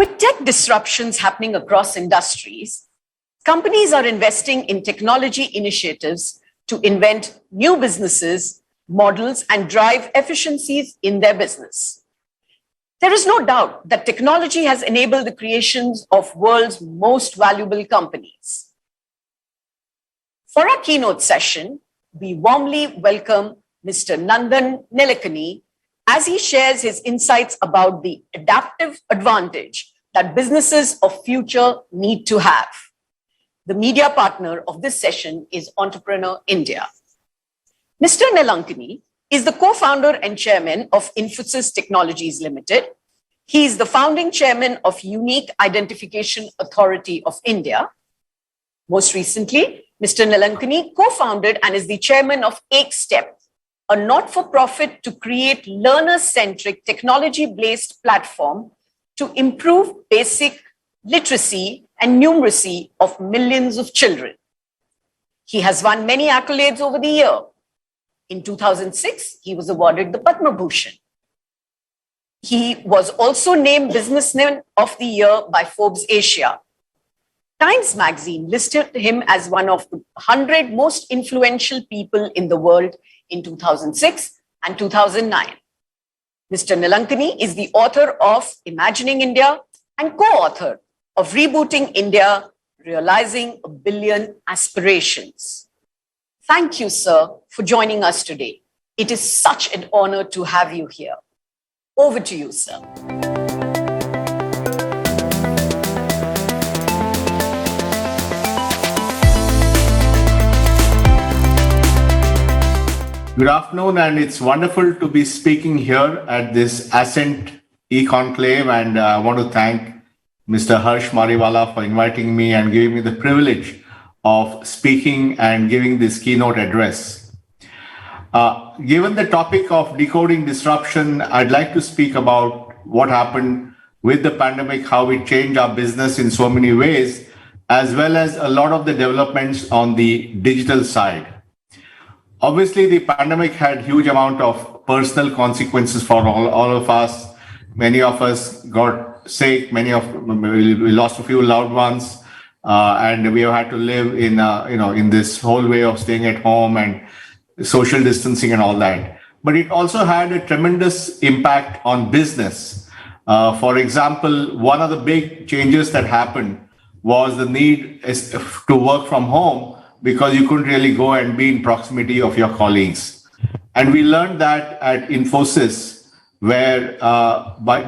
With tech disruptions happening across industries, companies are investing in technology initiatives to invent new businesses, models, and drive efficiencies in their business. There is no doubt that technology has enabled the creations of world's most valuable companies. For our keynote session, we warmly welcome Mr. Nandan Nilekani as he shares his insights about the adaptive advantage that businesses of future need to have. The media partner of this session is Entrepreneur India. Mr. Nilekani is the co-founder and chairman of Infosys Technologies Limited. He is the founding chairman of Unique Identification Authority of India. Most recently, Mr. Nilekani co-founded and is the chairman of EkStep, a not-for-profit to create learner-centric technology-based platform to improve basic literacy and numeracy of millions of children. He has won many accolades over the year. In 2006, he was awarded the Padma Bhushan. He was also named Businessman of the Year by Forbes Asia. Times Magazine listed him as one of the 100 most influential people in the world in 2006 and 2009. Mr. Nilekani is the author of Imagining India and co-author of Rebooting India, Realizing a Billion Aspirations. Thank you, sir, for joining us today. It is such an honor to have you here. Over to you, sir. Good afternoon, and it's wonderful to be speaking here at this Ascent eConclave, and I want to thank Mr. Harsh Mariwala for inviting me and giving me the privilege of speaking and giving this keynote address. Given the topic of decoding disruption, I'd like to speak about what happened with the pandemic, how it changed our business in so many ways, as well as a lot of the developments on the digital side. Obviously, the pandemic had huge amount of personal consequences for all of us. Many of us got sick. We lost a few loved ones, and we have had to live in this whole way of staying at home and social distancing and all that. But it also had a tremendous impact on business. For example, one of the big changes that happened was the need to work from home, because you couldn't really go and be in proximity of your colleagues. And we learned that at Infosys, where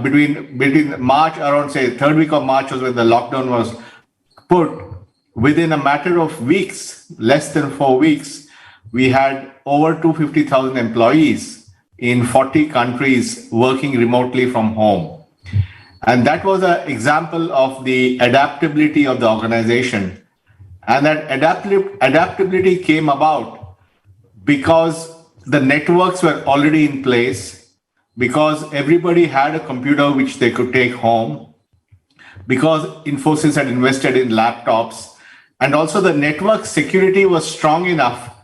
between March, around say third week of March was when the lockdown was put. Within a matter of weeks, less than 4 weeks, we had over 250,000 employees in 40 countries working remotely from home. And that was an example of the adaptability of the organization. And that adaptability came about because the networks were already in place, because everybody had a computer which they could take home, because Infosys had invested in laptops, and also the network security was strong enough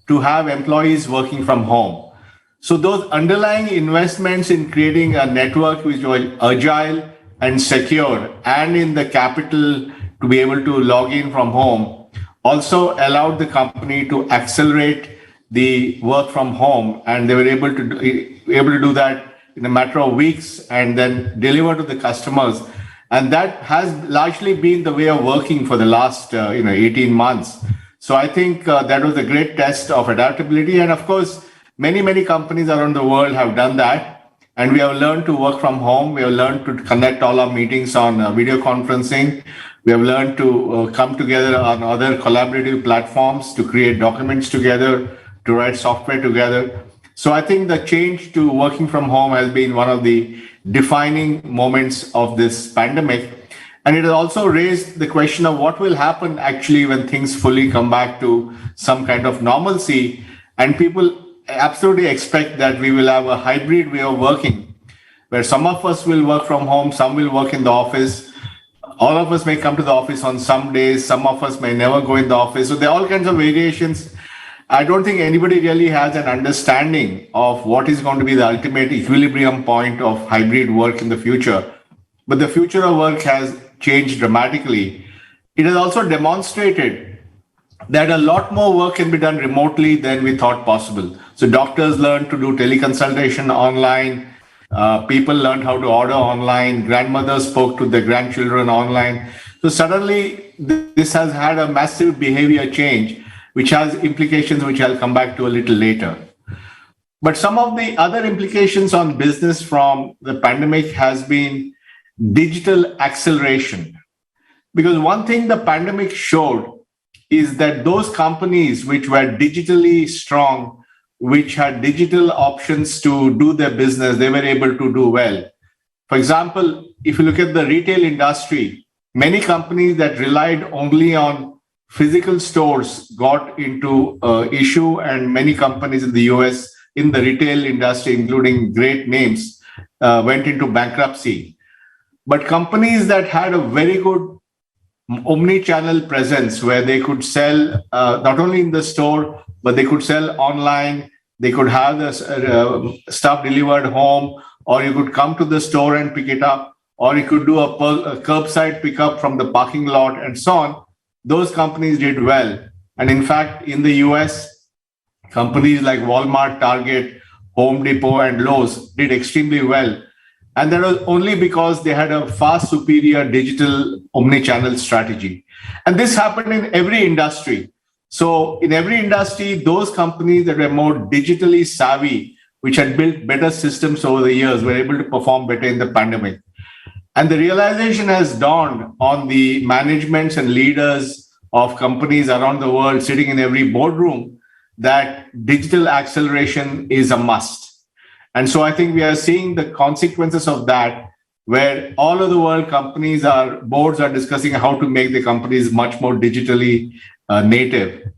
to have employees working from home. So those underlying investments in creating a network which was agile and secure, and in the capital to be able to log in from home, also allowed the company to accelerate the work from home, and they were able to do that in a matter of weeks and then deliver to the customers. And that has largely been the way of working for the last 18 months. So I think that was a great test of adaptability. And of course, many companies around the world have done that. And we have learned to work from home. We have learned to connect all our meetings on video conferencing. We have learned to come together on other collaborative platforms to create documents together, to write software together. So I think the change to working from home has been one of the defining moments of this pandemic. And it has also raised the question of what will happen actually when things fully come back to some kind of normalcy. And people absolutely expect that we will have a hybrid way of working, where some of us will work from home, some will work in the office. All of us may come to the office on some days, some of us may never go in the office. So there are all kinds of variations. I don't think anybody really has an understanding of what is going to be the ultimate equilibrium point of hybrid work in the future. but the future of work has changed dramatically. It has also demonstrated that a lot more work can be done remotely than we thought possible. So doctors learned to do teleconsultation online. People learned how to order online. Grandmothers spoke to their grandchildren online. So suddenly, this has had a massive behavior change, which has implications which I'll come back to a little later. But some of the other implications on business from the pandemic has been digital acceleration. Because one thing the pandemic showed is that those companies which were digitally strong, which had digital options to do their business, they were able to do well. For example, if you look at the retail industry, many companies that relied only on physical stores got into issue, and many companies in the US in the retail industry, including great names, went into bankruptcy. But companies that had a very good omni-channel presence where they could sell not only in the store, but they could sell online, they could have the stuff delivered home, or you could come to the store and pick it up, or you could do a curbside pickup from the parking lot and so on. Those companies did well. And in fact, in the US, companies like Walmart, Target, Home Depot, and Lowe's did extremely well. And that was only because they had a far superior digital omni-channel strategy. And this happened in every industry. So in every industry, those companies that were more digitally savvy, which had built better systems over the years, were able to perform better in the pandemic. And the realization has dawned on the managements and leaders of companies around the world sitting in every boardroom that digital acceleration is a must. And so I think we are seeing the consequences of that, where all of the world boards are discussing how to make the companies much more digitally native.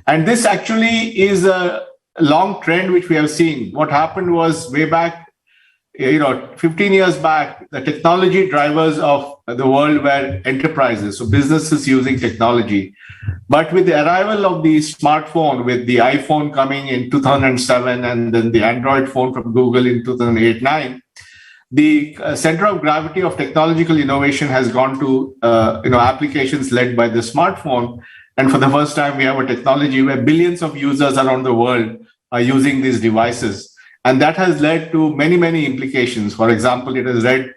And this actually is a long trend which we have seen. What happened was way back, 15 years back, the technology drivers of the world were enterprises, so businesses using technology. But with the arrival of the smartphone, with the iPhone coming in 2007 and then the Android phone from Google in 2008-9, the center of gravity of technological innovation has gone to applications led by the smartphone. And for the first time, we have a technology where billions of users around the world are using these devices. And that has led to many, many implications. For example, it has led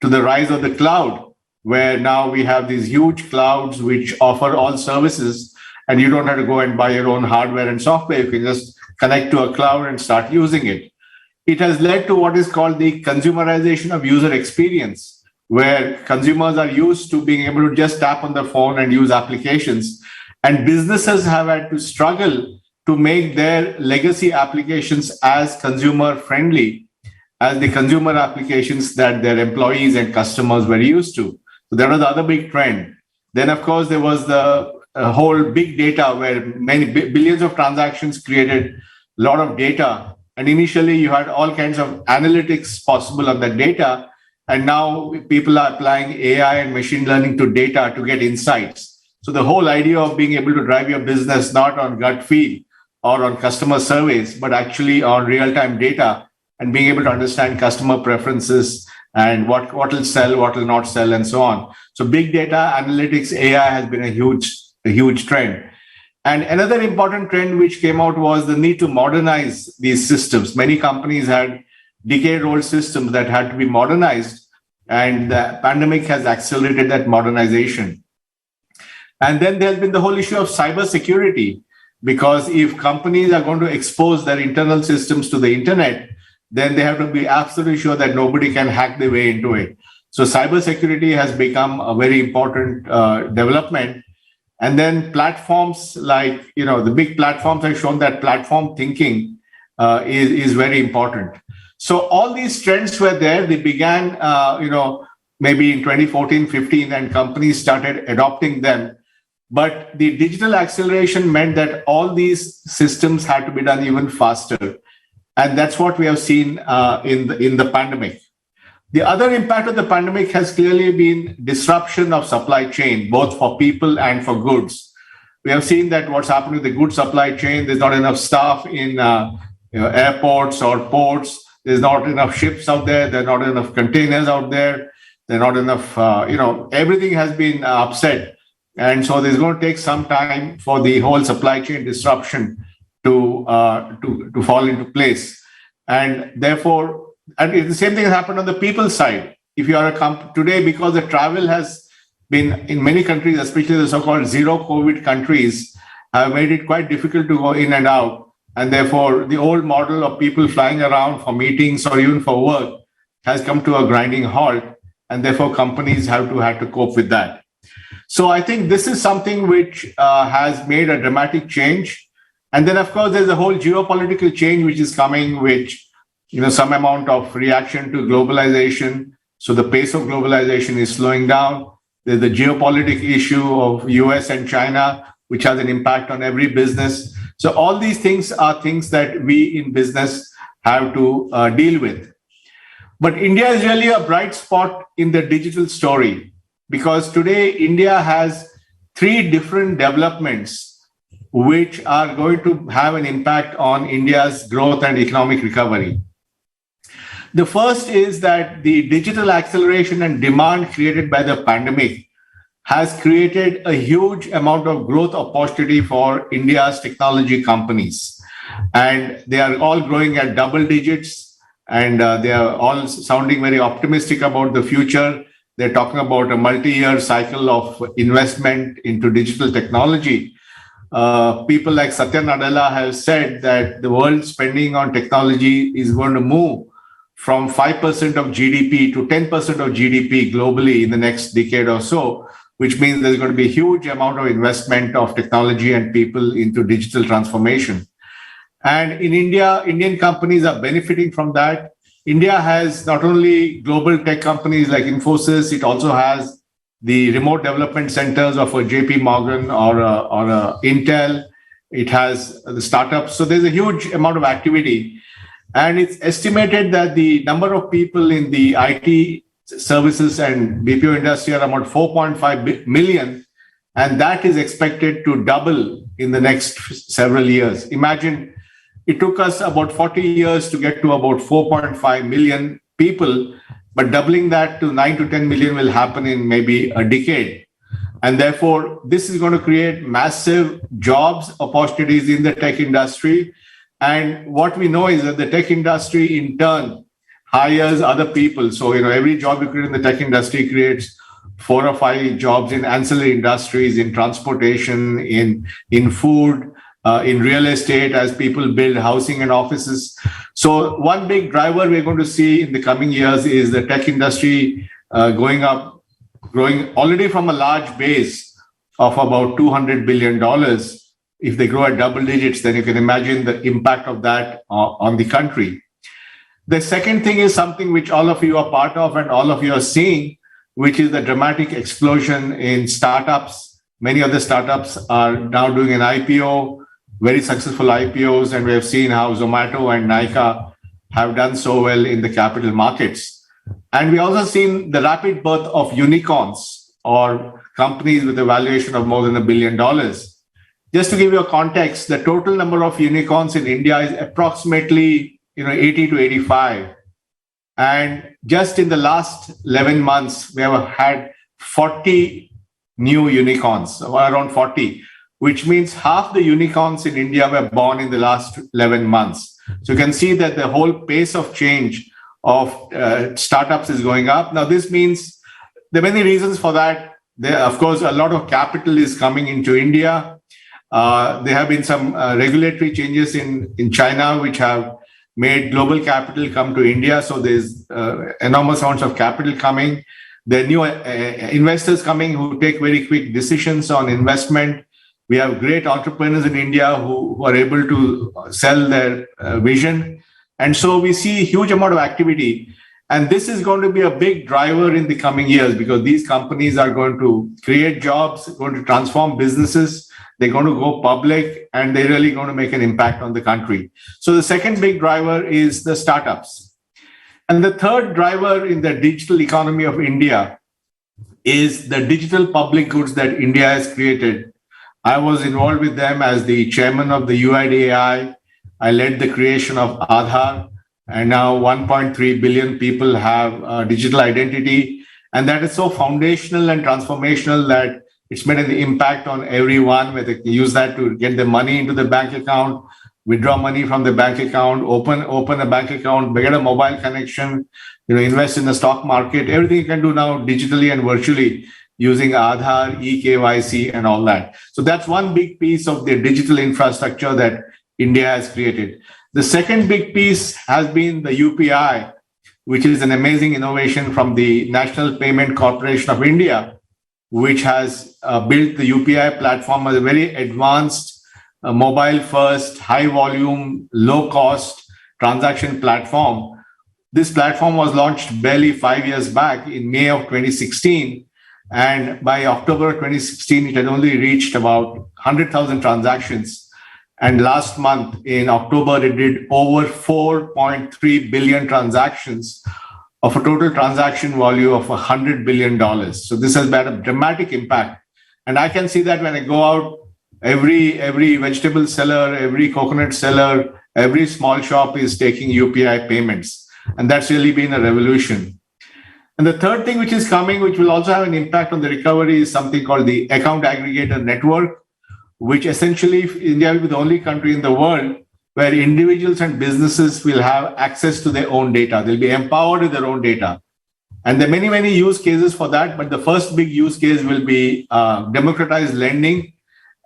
to the rise of the cloud, where now we have these huge clouds which offer all services, and you don't have to go and buy your own hardware and software. You can just connect to a cloud and start using it. It has led to what is called the consumerization of user experience, where consumers are used to being able to just tap on the phone and use applications. And businesses have had to struggle to make their legacy applications as consumer friendly as the consumer applications that their employees and customers were used to. So that was the other big trend. Then, of course, there was the whole big data, where many billions of transactions created a lot of data. And initially, you had all kinds of analytics possible on that data. And now people are applying AI and machine learning to data to get insights. So the whole idea of being able to drive your business not on gut feel or on customer surveys, but actually on real-time data and being able to understand customer preferences and what will sell, what will not sell, and so on. So big data, analytics, AI has been a huge trend. And another important trend which came out was the need to modernize these systems. Many companies had decade-old systems that had to be modernized, and the pandemic has accelerated that modernization. And then there's been the whole issue of cybersecurity, because if companies are going to expose their internal systems to the internet, then they have to be absolutely sure that nobody can hack their way into it. So cybersecurity has become a very important development. And then platforms like, the big platforms have shown that platform thinking is very important. So all these trends were there. They began, maybe in 2014, 15, and companies started adopting them. But the digital acceleration meant that all these systems had to be done even faster. And that's what we have seen in the pandemic. The other impact of the pandemic has clearly been disruption of supply chain, both for people and for goods. We have seen that what's happened with the goods supply chain, there's not enough staff in airports or ports. There's not enough ships out there. There are not enough containers out there. There are not enough, everything has been upset. And so there's going to take some time for the whole supply chain disruption to fall into place. And therefore, and the same thing has happened on the people side. If you are today, because the travel has been in many countries, especially the so-called zero COVID countries, have made it quite difficult to go in and out. And therefore, the old model of people flying around for meetings or even for work has come to a grinding halt. And therefore, companies have to cope with that. So I think this is something which has made a dramatic change. And then, of course, there's a whole geopolitical change which is coming, which, some amount of reaction to globalization. So the pace of globalization is slowing down. There's the geopolitical issue of US and China, which has an impact on every business. So all these things are things that we in business have to deal with. But India is really a bright spot in the digital story, because today India has 3 different developments which are going to have an impact on India's growth and economic recovery. The first is that the digital acceleration and demand created by the pandemic has created a huge amount of growth opportunity for India's technology companies. And they are all growing at double digits, and they are all sounding very optimistic about the future. They're talking about a multi-year cycle of investment into digital technology. People like Satya Nadella have said that the world's spending on technology is going to move from 5% of GDP to 10% of GDP globally in the next decade or so, which means there's going to be a huge amount of investment of technology and people into digital transformation. And in India, Indian companies are benefiting from that. India has not only global tech companies like Infosys, it also has the remote development centers of a JP Morgan or a Intel. It has the startups. So there's a huge amount of activity. And it's estimated that the number of people in the IT services and BPO industry are about 4.5 million. And that is expected to double in the next several years. Imagine, it took us about 40 years to get to about 4.5 million people, but doubling that to 9 to 10 million will happen in maybe a decade. And therefore, this is going to create massive jobs opportunities in the tech industry. And what we know is that the tech industry in turn hires other people. So, every job you create in the tech industry creates 4 or 5 jobs in ancillary industries, in transportation, in food, in real estate, as people build housing and offices. So one big driver we're going to see in the coming years is the tech industry growing already from a large base of about $200 billion. If they grow at double digits, then you can imagine the impact of that on the country. The second thing is something which all of you are part of and all of you are seeing, which is the dramatic explosion in startups. Many of the startups are now doing an IPO, very successful IPOs, and we have seen how Zomato and Nykaa have done so well in the capital markets. And we also seen the rapid birth of unicorns, or companies with a valuation of more than $1 billion. Just to give you a context, the total number of unicorns in India is approximately 80 to 85. And just in the last 11 months, we have had 40 new unicorns, around 40, which means half the unicorns in India were born in the last 11 months. So you can see that the whole pace of change of startups is going up. Now, this means there are many reasons for that. Of course, a lot of capital is coming into India. There have been some regulatory changes in China, which have made global capital come to India. So there's enormous amounts of capital coming. There are new investors coming who take very quick decisions on investment. We have great entrepreneurs in India who are able to sell their vision. And so we see a huge amount of activity. And this is going to be a big driver in the coming years, because these companies are going to create jobs, going to transform businesses. They're going to go public, and they're really going to make an impact on the country. So the second big driver is the startups. And the third driver in the digital economy of India is the digital public goods that India has created. I was involved with them as the chairman of the UIDAI. I led the creation of Aadhaar, and now 1.3 billion people have digital identity. And that is so foundational and transformational that it's made an impact on everyone, where they can use that to get the money into the bank account, withdraw money from the bank account, open a bank account, get a mobile connection, invest in the stock market. Everything you can do now digitally and virtually using Aadhaar, eKYC, and all that. So that's one big piece of the digital infrastructure that India has created. The second big piece has been the UPI, which is an amazing innovation from the National Payment Corporation of India, which has built the UPI platform as a very advanced, mobile-first, high-volume, low-cost transaction platform. This platform was launched barely 5 years back in May of 2016. And by October 2016, it had only reached about 100,000 transactions. And last month, in October, it did over 4.3 billion transactions of a total transaction value of $100 billion. So this has had a dramatic impact. And I can see that when I go out, every vegetable seller, every coconut seller, every small shop is taking UPI payments. And that's really been a revolution. And the third thing which is coming, which will also have an impact on the recovery, is something called the account aggregator network, which essentially India will be the only country in the world where individuals and businesses will have access to their own data. They'll be empowered with their own data. And there are many, many use cases for that. But the first big use case will be democratized lending,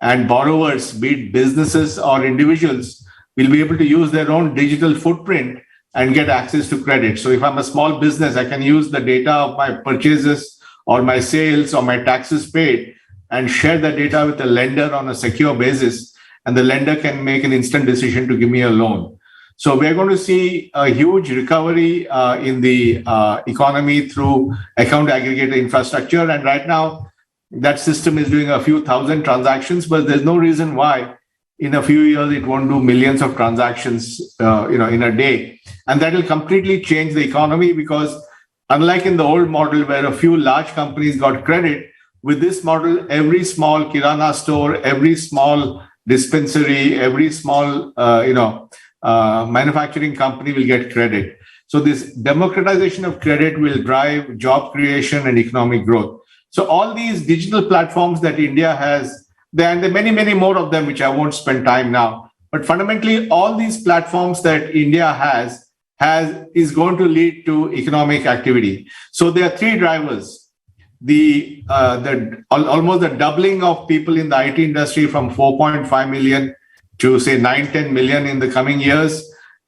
and borrowers, be it businesses or individuals, will be able to use their own digital footprint and get access to credit. So if I'm a small business, I can use the data of my purchases or my sales or my taxes paid and share the data with the lender on a secure basis. And the lender can make an instant decision to give me a loan. So we're going to see a huge recovery in the economy through account aggregator infrastructure. And right now, that system is doing a few thousand transactions, but there's no reason why in a few years it won't do millions of transactions in a day. And that will completely change the economy, because unlike in the old model where a few large companies got credit, with this model, every small kirana store, every small dispensary, every small manufacturing company will get credit. So this democratization of credit will drive job creation and economic growth. So all these digital platforms that India has, there are many, many more of them, which I won't spend time now. But fundamentally, all these platforms that India is going to lead to economic activity. So there are three drivers. Almost the doubling of people in the IT industry from 4.5 million to say 9-10 million in the coming years.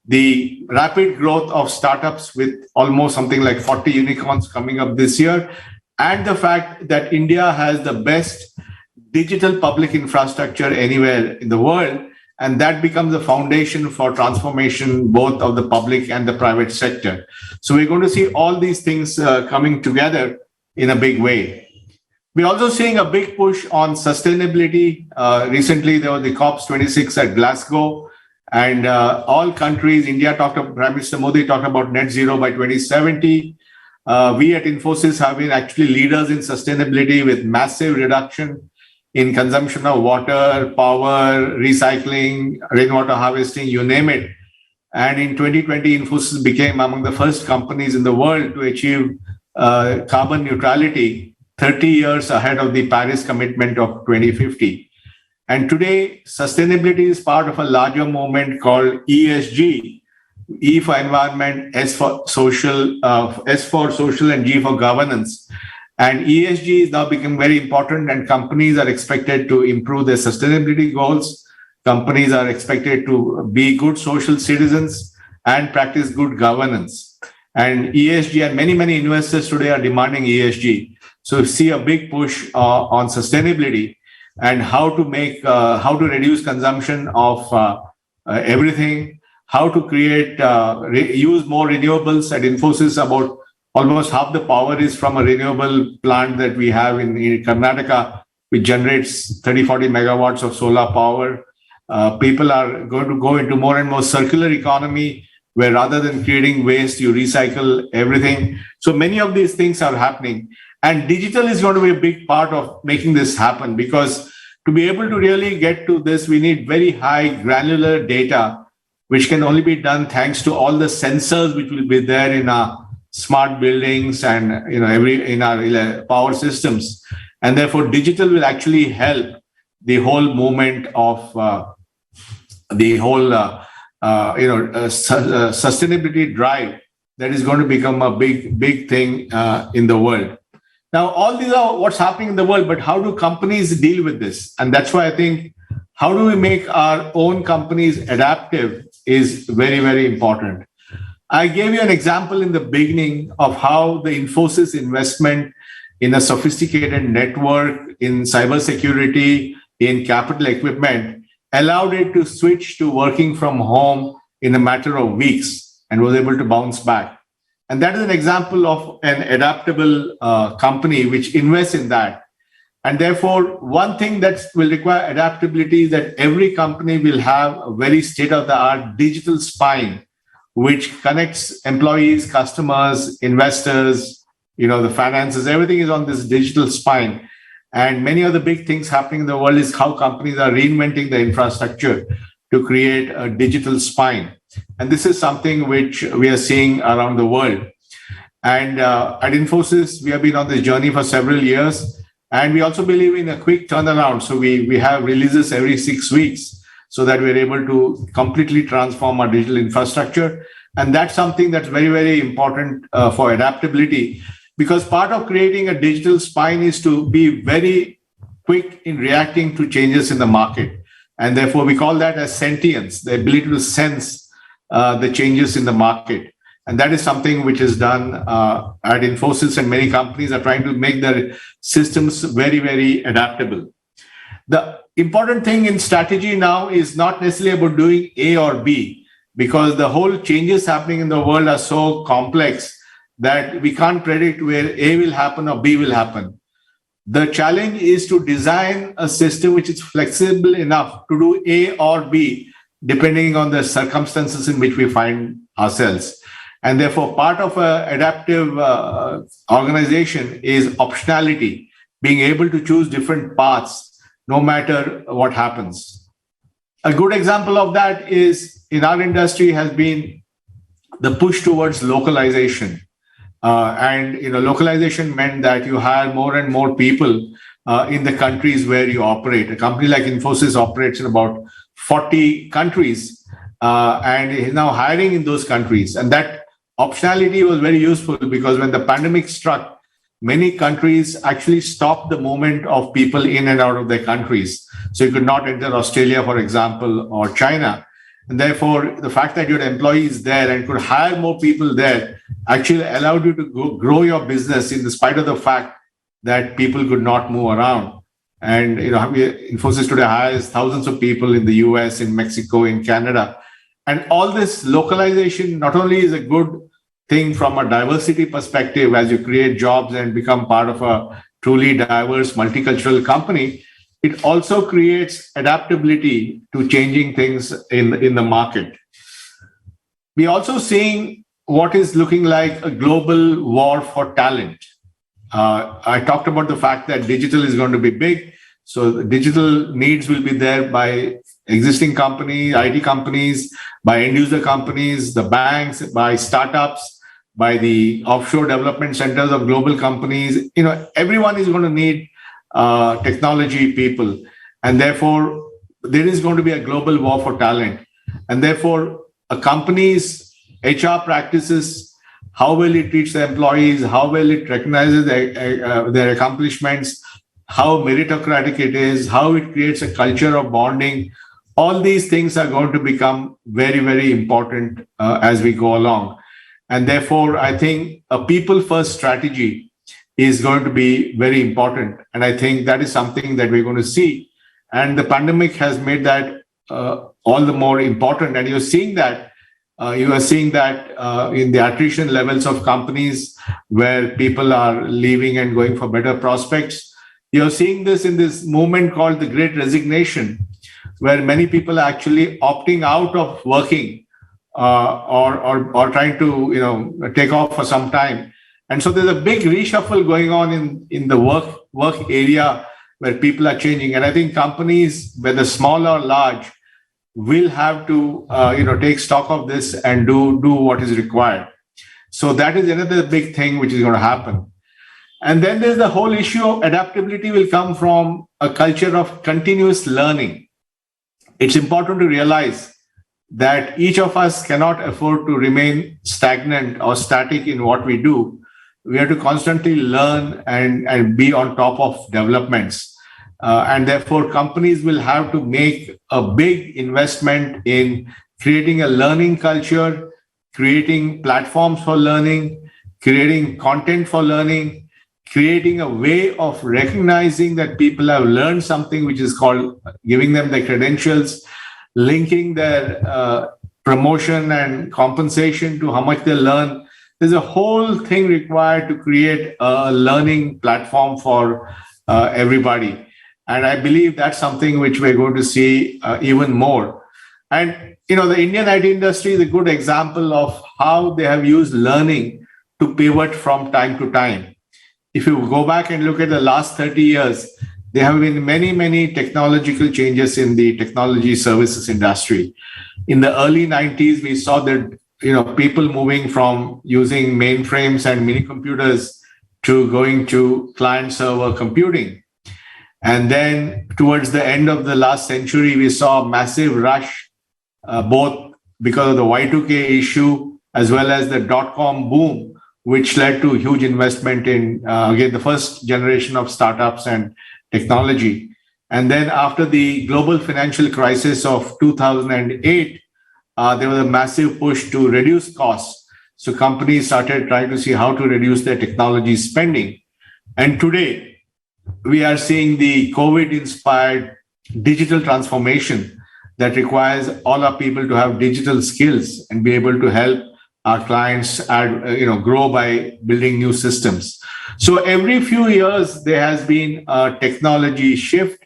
The rapid growth of startups with almost something like 40 unicorns coming up this year. And the fact that India has the best digital public infrastructure anywhere in the world. And that becomes the foundation for transformation, both of the public and the private sector. So we're going to see all these things coming together in a big way. We're also seeing a big push on sustainability. Recently, there was the COP26 at Glasgow, and all countries, Prime Minister Modi talked about net zero by 2070. We at Infosys have been actually leaders in sustainability with massive reduction in consumption of water, power, recycling, rainwater harvesting, you name it. And in 2020, Infosys became among the first companies in the world to achieve carbon neutrality 30 years ahead of the Paris commitment of 2050. And today, sustainability is part of a larger movement called ESG, E for environment, S for social, and G for governance. And ESG is now becoming very important, and companies are expected to improve their sustainability goals. Companies are expected to be good social citizens and practice good governance. And ESG, and many, many investors today are demanding ESG. So we see a big push on sustainability and how to reduce consumption of everything, how to create, use more renewables. At Infosys, about almost half the power is from a renewable plant that we have in Karnataka, which generates 30-40 megawatts of solar power. People are going to go into more and more circular economy, where rather than creating waste, you recycle everything. So many of these things are happening. And digital is going to be a big part of making this happen, because to be able to really get to this, we need very high granular data, which can only be done thanks to all the sensors which will be there in our smart buildings and in our power systems. And therefore, digital will actually help the whole movement of the whole sustainability drive that is going to become a big thing in the world. Now, all these are what's happening in the world, but how do companies deal with this? And that's why I think how do we make our own companies adaptive is very, very important. I gave you an example in the beginning of how the Infosys investment in a sophisticated network, in cybersecurity, in capital equipment, allowed it to switch to working from home in a matter of weeks and was able to bounce back. And that is an example of an adaptable company which invests in that. And therefore, one thing that will require adaptability is that every company will have a very state-of-the-art digital spine, which connects employees, customers, investors, the finances, everything is on this digital spine. And many of the big things happening in the world is how companies are reinventing the infrastructure to create a digital spine. And this is something which we are seeing around the world. And at Infosys, we have been on this journey for several years. And we also believe in a quick turnaround. So we have releases every 6 weeks so that we're able to completely transform our digital infrastructure. And that's something that's very, very important for adaptability, because part of creating a digital spine is to be very quick in reacting to changes in the market. And therefore, we call that as sentience, the ability to sense the changes in the market. And that is something which is done at Infosys, and many companies are trying to make their systems very, very adaptable. The important thing in strategy now is not necessarily about doing A or B, because the whole changes happening in the world are so complex that we can't predict where A will happen or B will happen. The challenge is to design a system which is flexible enough to do A or B, depending on the circumstances in which we find ourselves. And therefore, part of an adaptive organization is optionality, being able to choose different paths no matter what happens. A good example of that is in our industry has been the push towards localization. Localization meant that you hire more and more people in the countries where you operate. A company like Infosys operates in about 40 countries and is now hiring in those countries. And that optionality was very useful because when the pandemic struck, many countries actually stopped the movement of people in and out of their countries. So you could not enter Australia, for example, or China. And therefore, the fact that you had employees there and could hire more people there actually allowed you to grow your business in spite of the fact that people could not move around. And Infosys today hires thousands of people in the US, in Mexico, in Canada. And all this localization not only is a good thing from a diversity perspective as you create jobs and become part of a truly diverse multicultural company, it also creates adaptability to changing things in the market. We're also seeing what is looking like a global war for talent. I talked about the fact that digital is going to be big. So the digital needs will be there by existing companies, IT companies, by end user companies, the banks, by startups, by the offshore development centers of global companies. Everyone is going to need technology people. And therefore, there is going to be a global war for talent. And therefore, a company's HR practices, how will it teach the employees, how will it recognize their accomplishments, how meritocratic it is, how it creates a culture of bonding, all these things are going to become very, very important as we go along. And therefore, I think a people-first strategy is going to be very important. And I think that is something that we're going to see. And the pandemic has made that all the more important. And you're seeing that in the attrition levels of companies where people are leaving and going for better prospects. You're seeing this in this movement called the Great Resignation, where many people are actually opting out of working or trying to take off for some time. And so there's a big reshuffle going on in the work area where people are changing. And I think companies, whether small or large, will have to take stock of this and do what is required. So that is another big thing which is going to happen. And then there's the whole issue of adaptability will come from a culture of continuous learning. It's important to realize that each of us cannot afford to remain stagnant or static in what we do. We have to constantly learn and be on top of developments. And therefore, companies will have to make a big investment in creating a learning culture, creating platforms for learning, creating content for learning, creating a way of recognizing that people have learned something, which is called giving them the credentials, linking their promotion and compensation to how much they learn. There's a whole thing required to create a learning platform for everybody. And I believe that's something which we're going to see even more. And, the Indian IT industry is a good example of how they have used learning to pivot from time to time. If you go back and look at the last 30 years, there have been many, many technological changes in the technology services industry. In the early 90s, we saw that, people moving from using mainframes and mini computers to going to client server computing. And then towards the end of the last century, we saw a massive rush, both because of the Y2K issue, as well as the dot-com boom, which led to huge investment in, again, the first generation of startups and technology. And then after the global financial crisis of 2008, there was a massive push to reduce costs. So companies started trying to see how to reduce their technology spending. And today, we are seeing the COVID-inspired digital transformation that requires all our people to have digital skills and be able to help our clients grow by building new systems. So every few years, there has been a technology shift.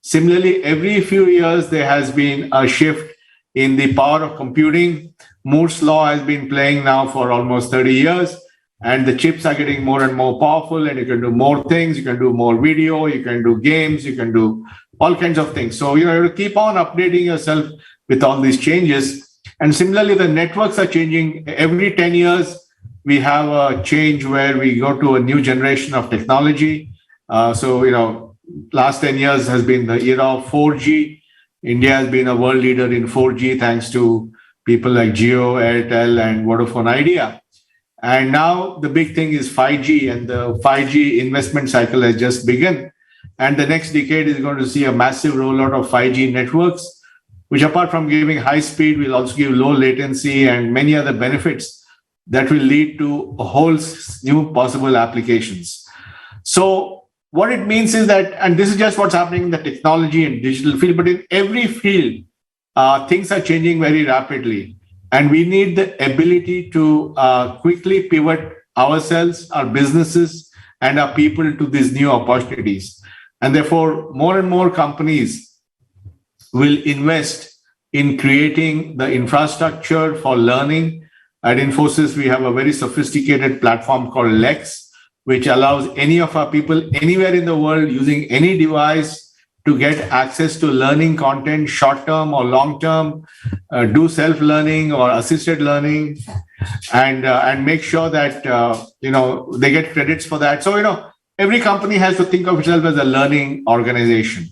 Similarly, every few years, there has been a shift in the power of computing. Moore's law has been playing now for almost 30 years, and the chips are getting more and more powerful, and you can do more things. You can do more video, you can do games, you can do all kinds of things. So you have to keep on updating yourself with all these changes. And similarly, the networks are changing. Every 10 years, we have a change where we go to a new generation of technology. Last 10 years has been the era of 4G. India has been a world leader in 4G thanks to people like Jio, Airtel, and Vodafone Idea. And now the big thing is 5G, and the 5G investment cycle has just begun. And the next decade is going to see a massive rollout of 5G networks, which apart from giving high speed, will also give low latency and many other benefits that will lead to a whole new possible applications. So what it means is that, and this is just what's happening in the technology and digital field, but in every field, things are changing very rapidly. And we need the ability to quickly pivot ourselves, our businesses, and our people to these new opportunities. And therefore, more and more companies will invest in creating the infrastructure for learning. At Infosys, we have a very sophisticated platform called Lex, which allows any of our people anywhere in the world using any device to get access to learning content, short-term or long-term, do self-learning or assisted learning, and make sure that they get credits for that. So every company has to think of itself as a learning organization.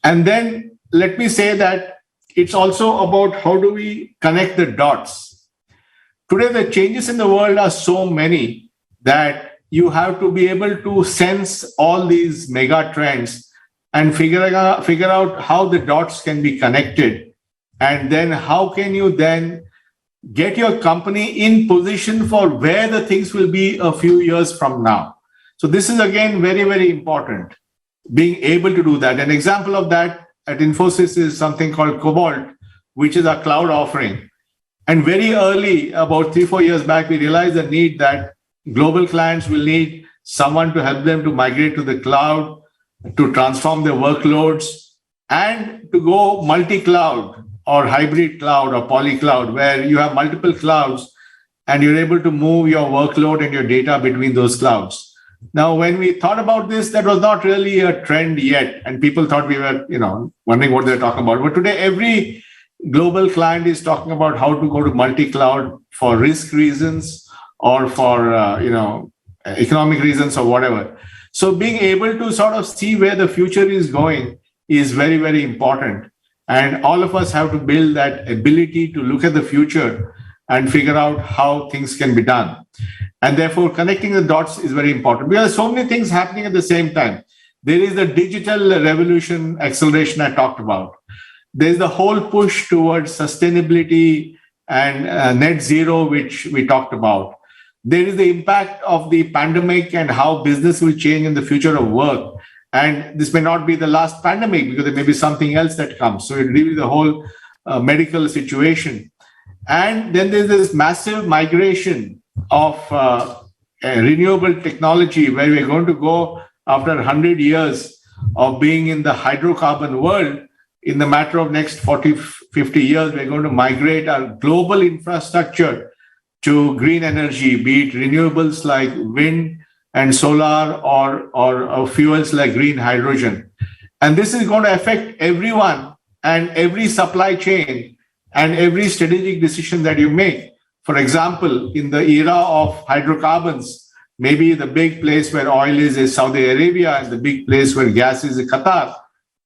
And then let me say that it's also about how do we connect the dots. Today, the changes in the world are so many that you have to be able to sense all these mega trends and figure out how the dots can be connected. And then how can you then get your company in position for where the things will be a few years from now. So this is again very, very important, being able to do that. An example of that at Infosys is something called Cobalt, which is our cloud offering. And very early, about 3-4 years back, we realized the need that global clients will need someone to help them to migrate to the cloud, to transform their workloads, and to go multi-cloud or hybrid cloud or poly-cloud, where you have multiple clouds and you're able to move your workload and your data between those clouds. Now, when we thought about this, that was not really a trend yet, and people thought we were, wondering what they're talking about. But today, every global client is talking about how to go to multi-cloud for risk reasons, or for, economic reasons or whatever. So being able to sort of see where the future is going is very, very important. And all of us have to build that ability to look at the future and figure out how things can be done. And therefore, connecting the dots is very important because so many things happening at the same time. There is the digital revolution acceleration I talked about. There's the whole push towards sustainability and net zero, which we talked about. There is the impact of the pandemic and how business will change in the future of work. And this may not be the last pandemic because there may be something else that comes. So it really the whole medical situation. And then there's this massive migration of renewable technology where we're going to go after 100 years of being in the hydrocarbon world. In the matter of next 40, 50 years, we're going to migrate our global infrastructure to green energy, be it renewables like wind and solar or fuels like green hydrogen. And this is going to affect everyone and every supply chain and every strategic decision that you make. For example, in the era of hydrocarbons, maybe the big place where oil is Saudi Arabia and the big place where gas is Qatar.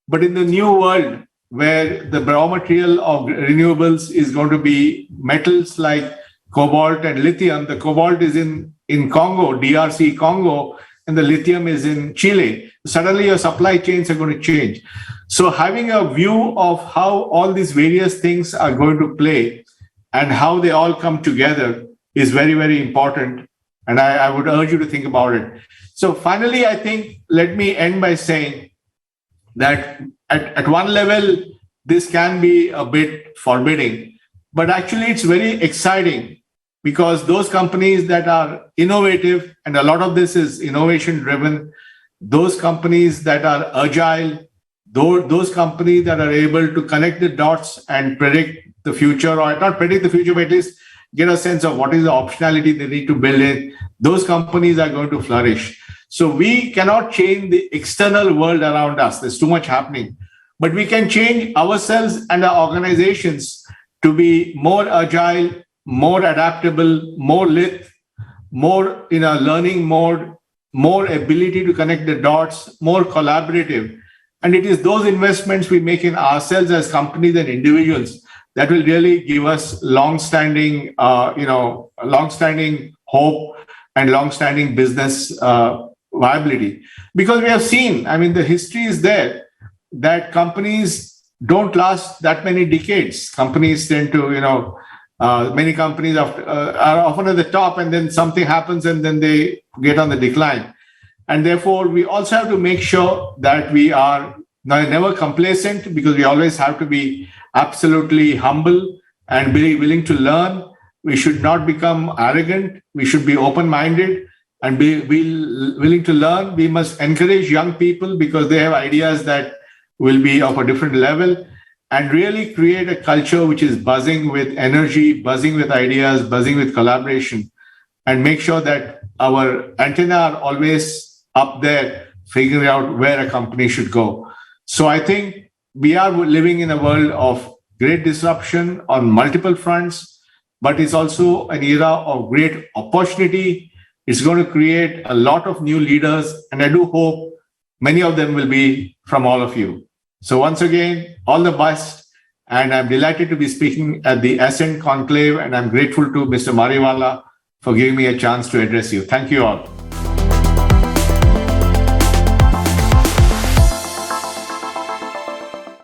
But in the new world, where the raw material of renewables is going to be metals like cobalt and lithium, the cobalt is in Congo, DRC Congo, and the lithium is in Chile. Suddenly your supply chains are going to change. So having a view of how all these various things are going to play and how they all come together is very, very important. And I would urge you to think about it. So finally, I think, let me end by saying that at one level, this can be a bit forbidding, but actually it's very exciting because those companies that are innovative, and a lot of this is innovation driven, those companies that are agile, those companies that are able to connect the dots and predict the future, or not predict the future, but at least get a sense of what is the optionality they need to build in, those companies are going to flourish. So we cannot change the external world around us. There's too much happening. But we can change ourselves and our organizations to be more agile, more adaptable, more lit, more in a learning mode, more ability to connect the dots, more collaborative. And it is those investments we make in ourselves as companies and individuals that will really give us long-standing, long-standing hope and long-standing business viability. Because we have seen, the history is there, that companies don't last that many decades. Companies tend to, many companies are often at the top and then something happens and then they get on the decline. And therefore, we also have to make sure that we are never complacent, because we always have to be absolutely humble and be willing to learn. We should not become arrogant. We should be open-minded and be willing to learn. We must encourage young people because they have ideas that will be of a different level, and really create a culture which is buzzing with energy, buzzing with ideas, buzzing with collaboration, and make sure that our antenna are always up there, figuring out where a company should go. So I think we are living in a world of great disruption on multiple fronts, but it's also an era of great opportunity. It's going to create a lot of new leaders, and I do hope many of them will be from all of you. So once again, all the best, and I'm delighted to be speaking at the Ascent Conclave, and I'm grateful to Mr. Mariwala for giving me a chance to address you. Thank you all.